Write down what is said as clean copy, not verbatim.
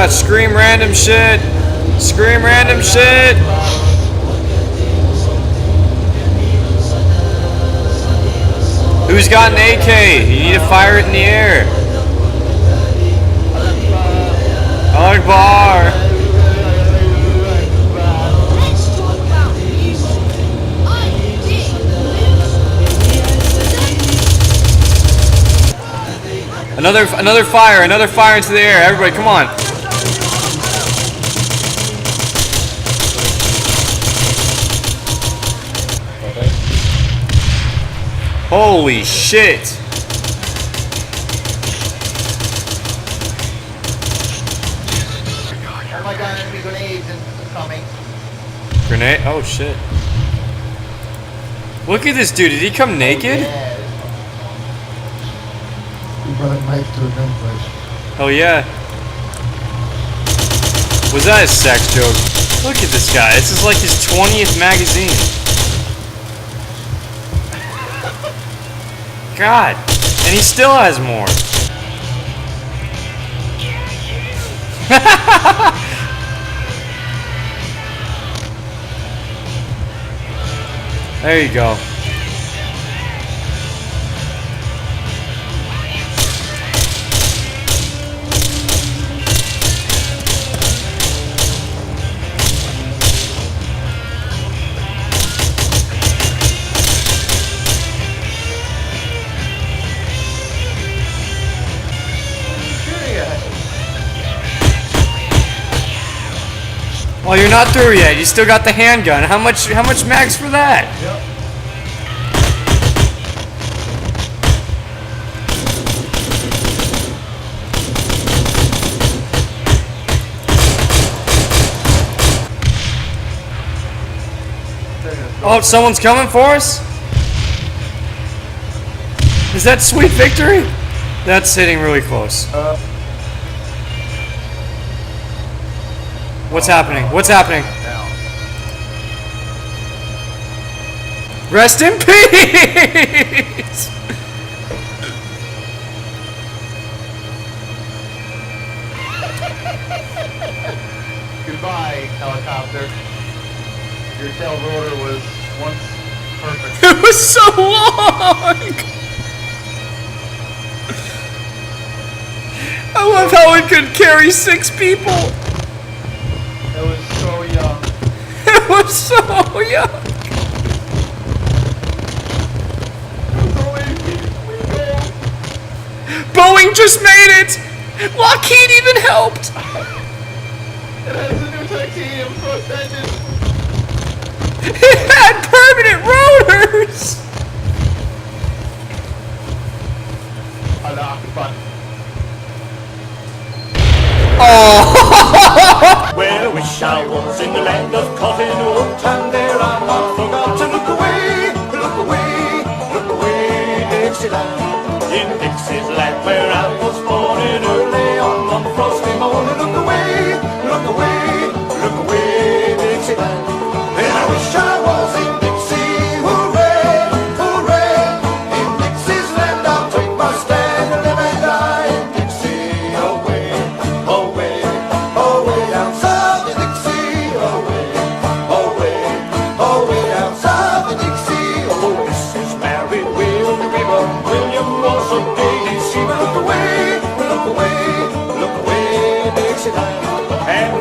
Yeah, scream random shit. Scream random shit. Who's got an AK? You need to fire it in the air. Akbar. Another fire into the air. Everybody, come on. Holy shit. Oh my god, enemy grenades incoming. Grenade? Oh shit. Look at this dude. Did he come naked? Yeah. He brought a knife to a gunfight. Oh yeah. Was that a sex joke? Look at this guy. This is like his 20th magazine. God. And he still has more. There you go. Well, you're not through yet. You still got the handgun. How much mags for that? Yep. Oh, someone's coming for us? Is that sweet victory? That's hitting really close. What's happening? What's happening? Rest in peace! Goodbye, helicopter. Your tail rotor was once perfect. It was so long! I love how it could carry 6 people. It was so young. It was so young. Boeing just made it! Lockheed even helped! It has a new titanium thrust engine. It had permanent rotors! Allah Akbar. Oh! Where I wish I was in the land of cotton wool, and there I not forgot to look away, Dixieland. In Dixie's land where I was born in early on one frosty morning. Look away, Dixieland. And I wish I was in Dixie, hooray, hooray. In Dixie's land I'll take my stand and live and die in Dixie. Away, away, away down south in Dixie. Away, away, away down south in Dixie. Oh, Mrs. Mary Will, William was a daisy. She will look away, Dixieland. And